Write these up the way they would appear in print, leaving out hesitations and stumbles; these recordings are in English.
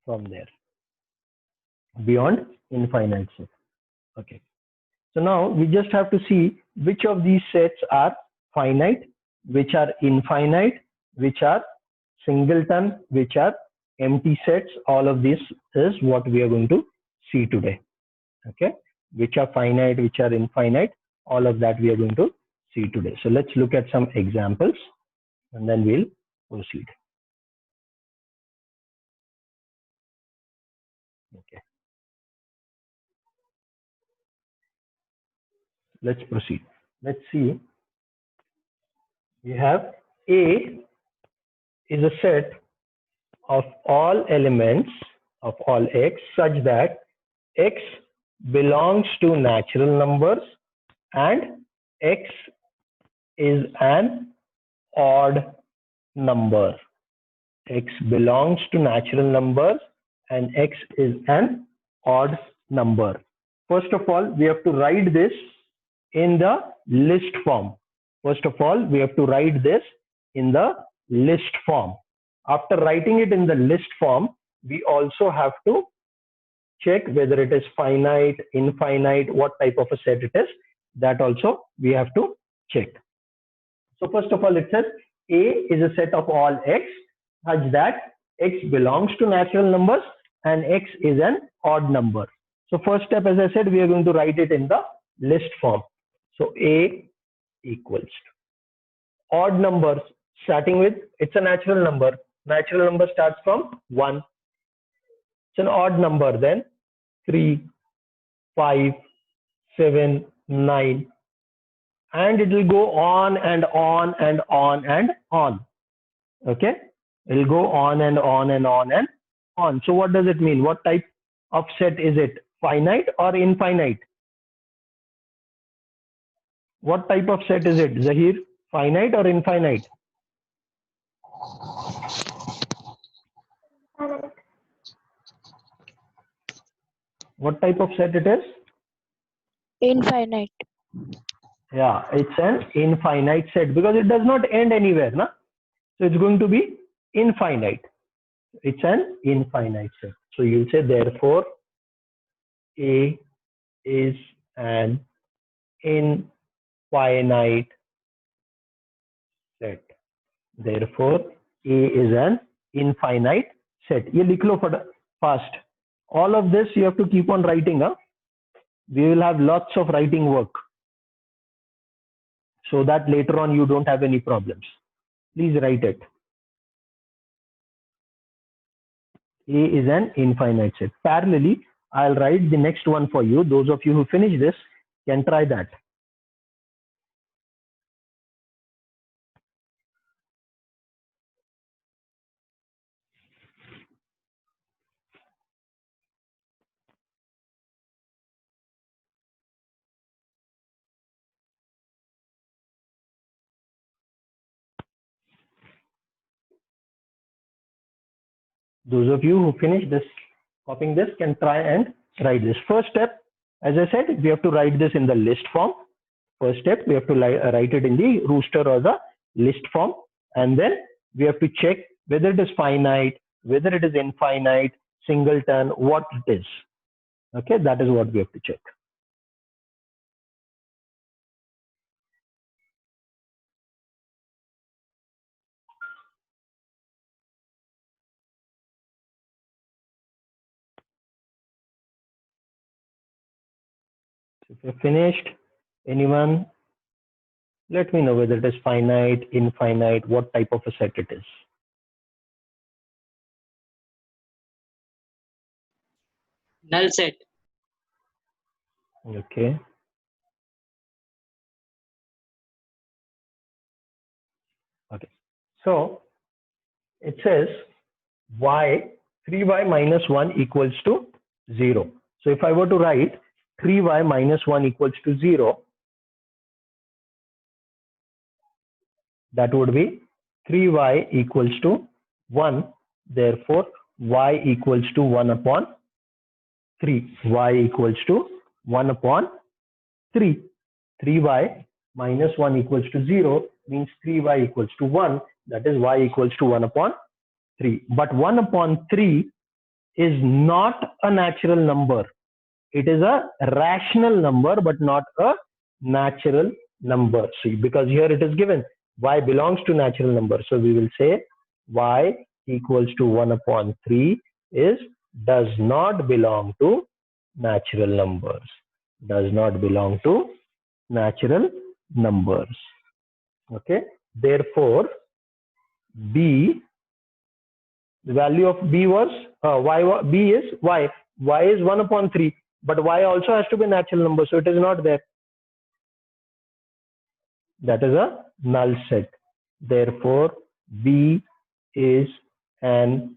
from there beyond infinite set. Okay. So now we just have to see which of these sets are finite, which are infinite, which are singleton, which are empty sets. All of this is what we are going to see today. Okay, which are finite, which are infinite, all of that we are going to see today. So let's look at some examples and then we'll proceed. Okay, let's proceed. Let's see. We have A is a set of all elements of all x such that x belongs to natural numbers and x is an odd number. X belongs to natural numbers and x is an odd number. First of all, we have to write this in the list form. First of all, we have to write this in the list form. After writing it in the list form, we also have to check whether it is finite, infinite, what type of a set it is. That also we have to check. So first of all, it says A is a set of all x such that x belongs to natural numbers and x is an odd number. So first step, as I said, we are going to write it in the list form. So A equals to odd numbers, starting with, it's a natural number. Natural number starts from 1. It's an odd number, then 3, 5, 7, 9. And it will go on and on and on and on. Okay, it will go on and on and on and on. So what does it mean? What type of set is it? Finite or infinite? What type of set is it, Zahir? Finite or infinite? What type of set it is? Infinite. Yeah, it's an infinite set because it does not end anywhere, na? So it's going to be infinite. It's an infinite set. So you'll say, therefore, A is an infinite set. Therefore, A is an infinite set. ये लिख लो fast. All of this you have to keep on writing. Huh? We will have lots of writing work, so that later on you don't have any problems. Please write it. A is an infinite set. Parallelly, I'll write the next one for you. Those of you who finish this can try that. Those of you who finish this, copying this, can try and write this. First step, as I said, we have to write this in the list form. First step, we have to write it in the rooster or the list form. And then we have to check whether it is finite, whether it is infinite, singleton, what it is. Okay, that is what we have to check. If you're finished, anyone, let me know whether it is finite, infinite, what type of a set it is. Null set. Okay. Okay. So it says y, 3y minus 1 equals to 0. So if I were to write 3y minus 1 equals to 0, that would be 3y equals to 1. Therefore, y equals to 1 upon 3. Y equals to 1 upon 3. 3y minus 1 equals to 0 means 3y equals to 1. That is y equals to 1 upon 3. But 1 upon 3 is not a natural number. It is a rational number, but not a natural number. See, because here it is given y belongs to natural number. So we will say y equals to 1 upon 3 is does not belong to natural numbers. Does not belong to natural numbers. Okay. Therefore, b, the value of b was b is y. Y is 1 upon 3, but y also has to be a natural number, so it is not there. That is a null set. Therefore, b is an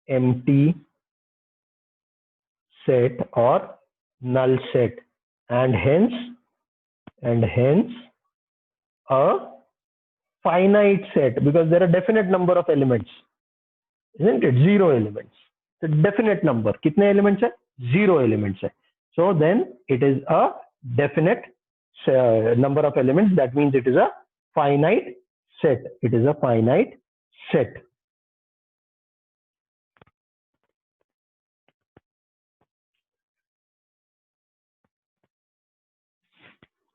empty set or null set, and hence a finite set, because there are definite number of elements, isn't it? 0 elements. It's a definite number. Kitne elements hai? 0 elements hai. So then it is a definite number of elements. That means it is a finite set. It is a finite set.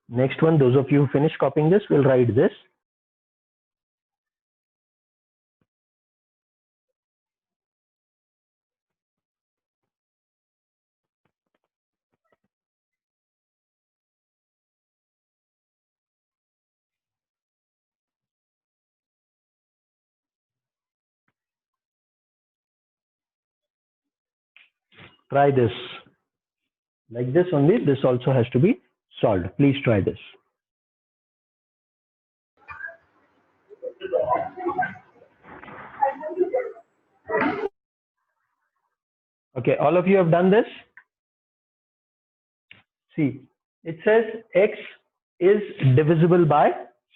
Next one, those of you who finish copying this will write this. Try this. Like this only, this also has to be solved. Please try this. Okay, all of you have done this? See, it says x is divisible by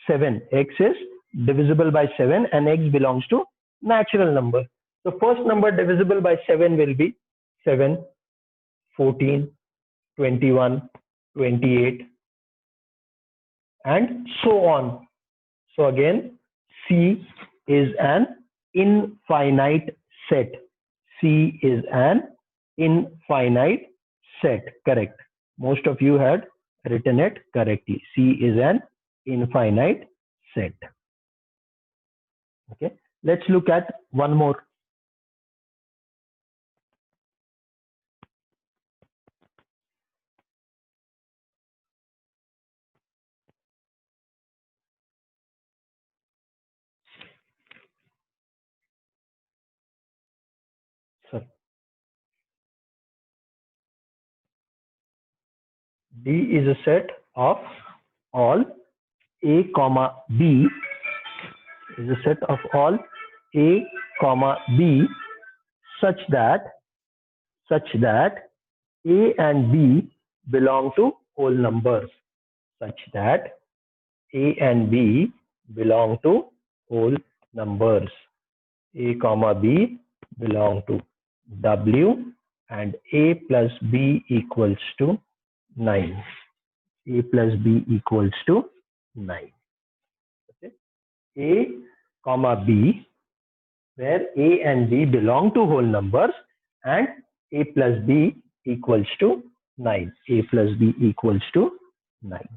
7. X is divisible by 7 and x belongs to natural number. The first number divisible by 7 will be 7, 14, 21, 28, and so on. So again, C is an infinite set. C is an infinite set. Correct. Most of you had written it correctly. C is an infinite set. Okay. Let's look at one more. Sorry. D is a set of all A comma B is a set of all A comma B such that A and B belong to whole numbers. Such that A and B belong to whole numbers. A comma B belong to W and A plus B equals to 9. A plus B equals to 9. Okay. A comma B, where A and B belong to whole numbers, and A plus B equals to 9. A plus B equals to 9.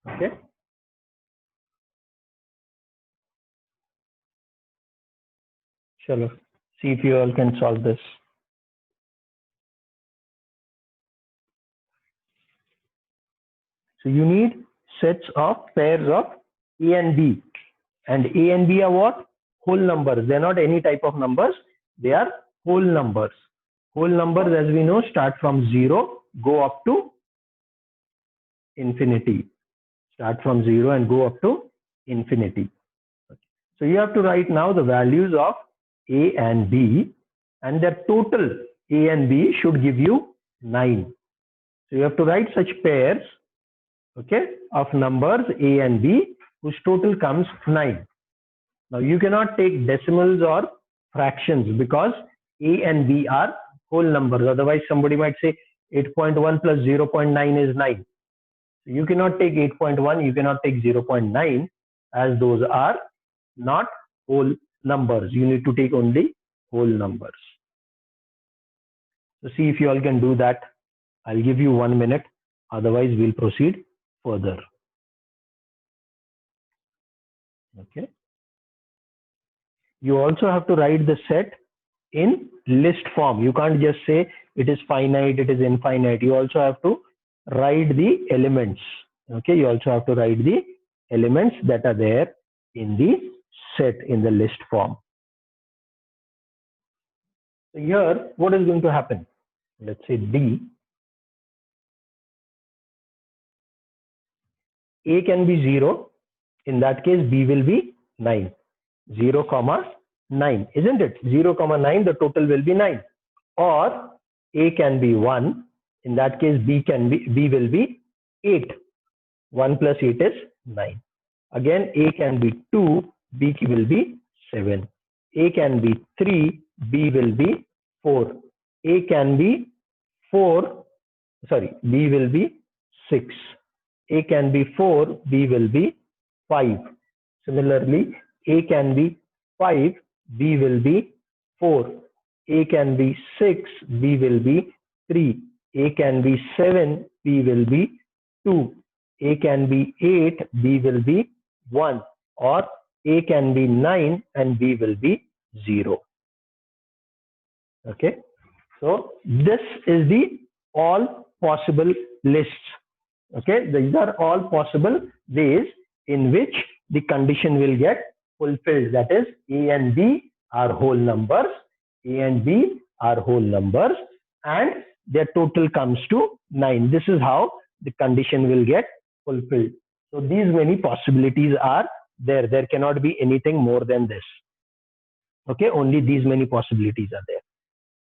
Okay. Chalo. See if you all can solve this. So you need sets of pairs of A and B. And A and B are what? Whole numbers. They're not any type of numbers. They are whole numbers. Whole numbers, as we know, start from 0, go up to infinity. Start from 0 and go up to infinity. So you have to write now the values of A and B, and their total A and B should give you 9. So you have to write such pairs, okay, of numbers A and B whose total comes 9. Now you cannot take decimals or fractions because A and B are whole numbers. Otherwise somebody might say 8.1 plus 0.9 is 9. So you cannot take 8.1, you cannot take 0.9, as those are not whole numbers. You need to take only whole numbers. So see if you all can do that. I'll give you 1 minute. Otherwise, we'll proceed further. Okay. You also have to write the set in list form. You can't just say it is finite, it is infinite. You also have to write the elements. Okay. You also have to write the elements that are there in the set in the list form. So here, what is going to happen? Let's say D. A can be 0. In that case, B will be 9. 0, 9, isn't it? 0, 9, the total will be 9. Or A can be 1. In that case, B will be 8. 1 plus 8 is 9. Again, A can be 2. B will be 7. A can be 3. B will be 4. A can be 4. Sorry, B will be 6. A can be 4. B will be 5. Similarly, A can be 5. B will be 4. A can be 6. B will be 3. A can be 7. B will be 2. A can be 8. B will be 1. Or A can be 9 and B will be 0. Okay. So this is the all possible lists. Okay. These are all possible ways in which the condition will get fulfilled. That is, A and B are whole numbers. A and B are whole numbers and their total comes to 9. This is how the condition will get fulfilled. So these many possibilities are there. There cannot be anything more than this. Okay, only these many possibilities are there.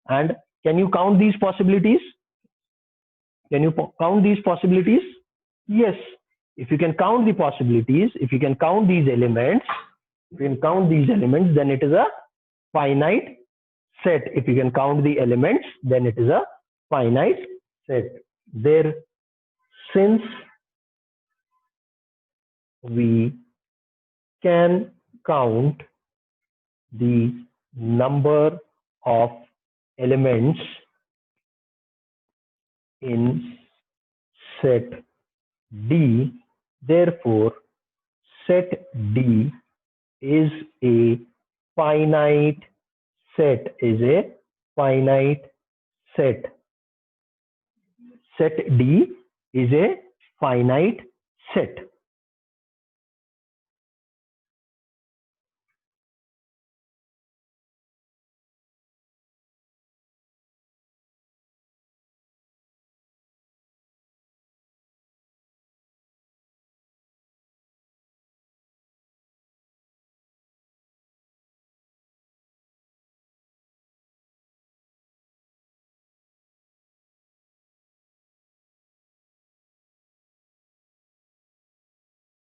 And can you count these possibilities? Can you count these possibilities? Yes. If you can count the possibilities, if you can count these elements, then it is a finite set. If you can count the elements, then it is a finite set. There, since we can count the number of elements in set D, therefore set D is a finite set, Set D is a finite set.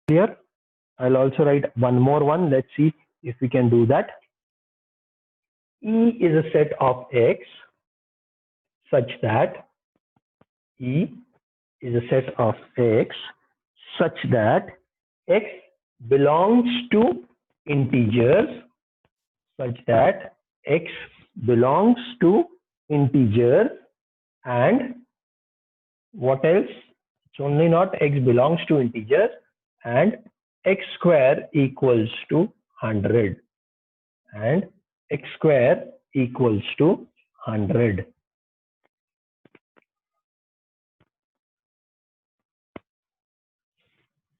Clear? I'll also write one more one. Let's see if we can do that. E is a set of X such that E is a set of X such that X belongs to integers, and what else? It's only not X belongs to integers, and X square equals to 100, and X square equals to 100.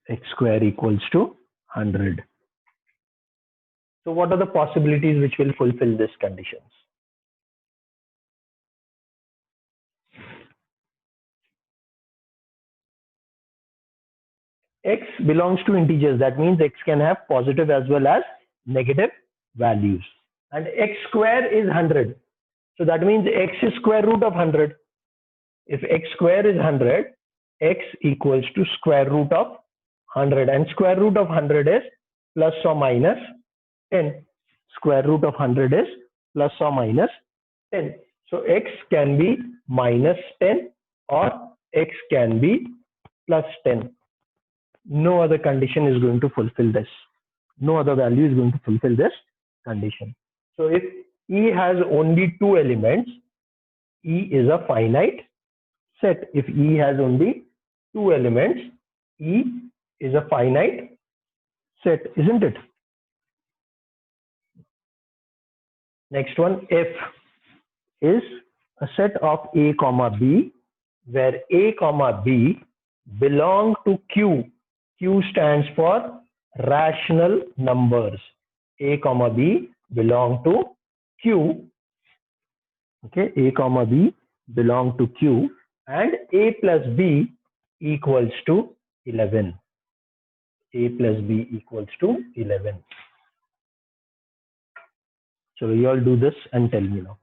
X square equals to 100. So what are the possibilities which will fulfill these conditions? X belongs to integers. That means X can have positive as well as negative values. And X square is 100. So that means X is square root of 100. If X square is 100, X equals to square root of 100. And square root of 100 is plus or minus 10. Square root of 100 is plus or minus 10. So X can be minus 10 or X can be plus 10. No other condition is going to fulfill this. No other value is going to fulfill this condition. So if E has only two elements, E is a finite set. If E has only two elements, E is a finite set, isn't it? Next one, F is a set of A comma B, where A comma B belong to Q. Q stands for rational numbers. A comma B belong to Q. Okay, A comma B belong to Q, and A plus B equals to 11. A plus B equals to 11. So you all do this and tell me now.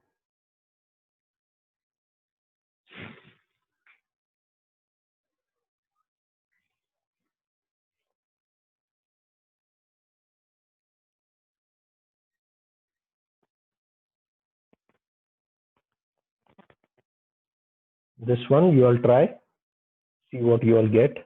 This one you all try, see what you all get.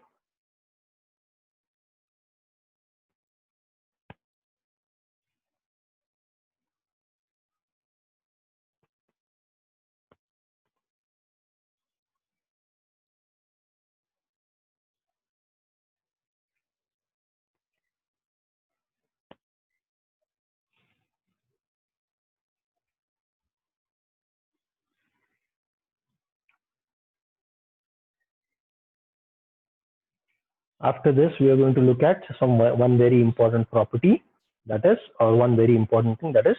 After this, we are going to look at one very important property, that is, or one very important thing, that is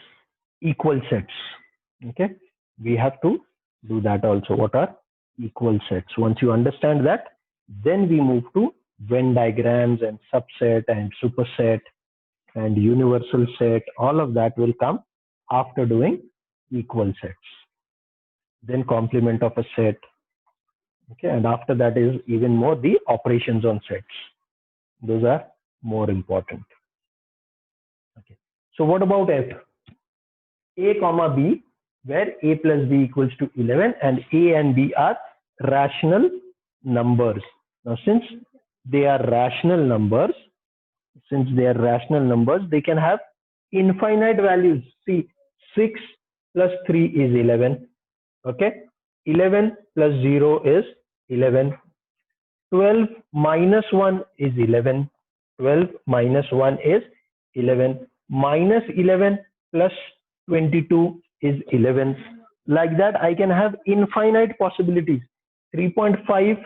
equal sets. Okay, we have to do that also. What are equal sets? Once you understand that, then we move to Venn diagrams and subset and superset and universal set. All of that will come after doing equal sets. Then complement of a set. Okay, and after that is even more the operations on sets. Those are more important. Okay. So what about F? A comma B, where A plus B equals to 11 and A and B are rational numbers. Now, since they are rational numbers, they can have infinite values. See, 6 plus 3 is 11. Okay. 11 plus 0 is 11. 12 minus 1 is 11. 12 minus 1 is 11. Minus 11 plus 22 is 11. Like that, I can have infinite possibilities. 3.5,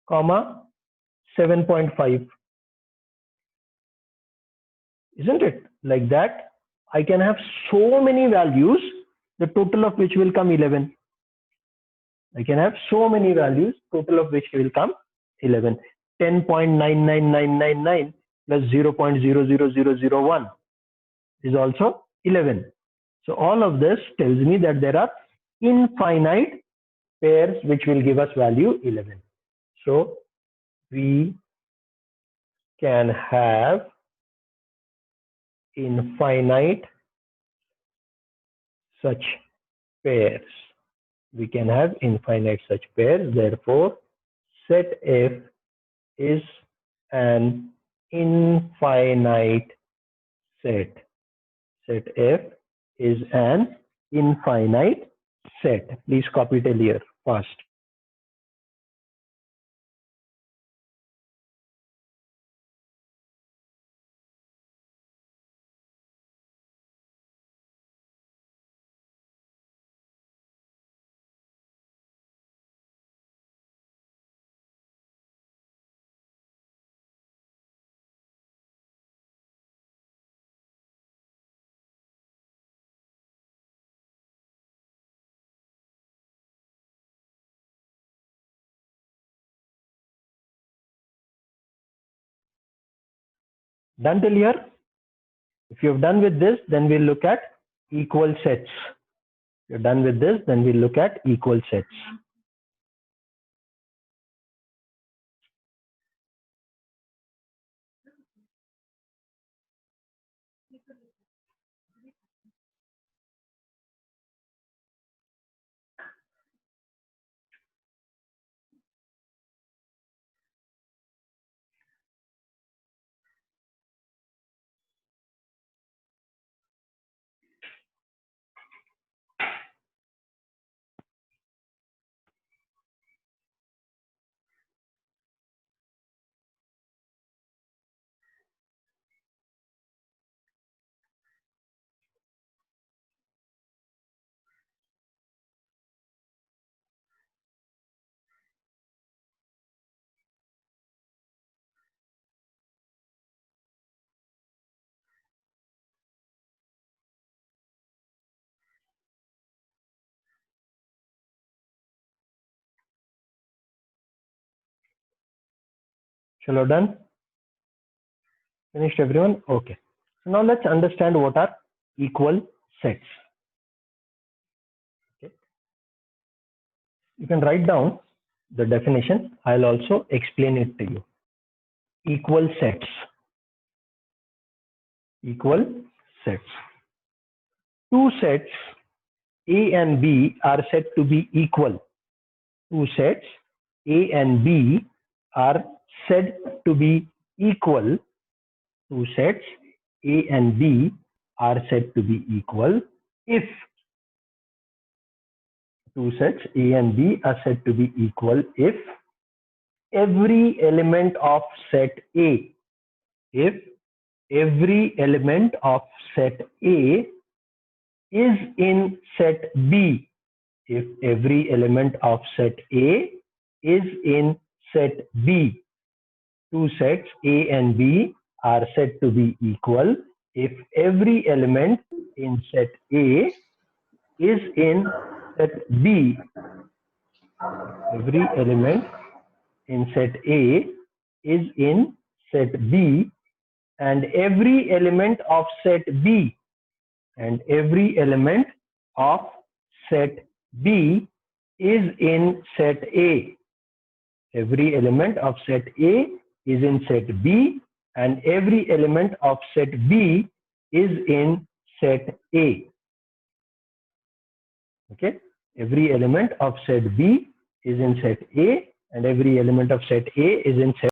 comma 7.5. Isn't it? Like that, I can have so many values, the total of which will come 11. I can have so many values, total of which will come 11. 10.99999 plus 0.00001 is also 11. So all of this tells me that there are infinite pairs which will give us value 11. So we can have infinite such pairs. We can have infinite such pairs. Therefore, set F is an infinite set. Set F is an infinite set. Please copy it here fast. Done till here? If you've done with this, then we'll look at equal sets. If you're done with this, then we'll look at equal sets. Shall done? Finished everyone? Okay. So now let's understand what are equal sets. Okay. You can write down the definition. I'll also explain it to you. Equal sets. Equal sets. Two sets A and B are said to be equal. Two sets A and B are said to be equal. Two sets A and B are said to be equal if two sets A and B are said to be equal if every element of set A, if every element of set A is in set B, if every element of set A is in set B. Two sets A and B are said to be equal if every element in set A is in set B. Every element in set A is in set B, and every element of set B and every element of set B is in set A. Every element of set A is in set B, and every element of set B is in set A. Okay, every element of set B is in set A, and every element of set A is in set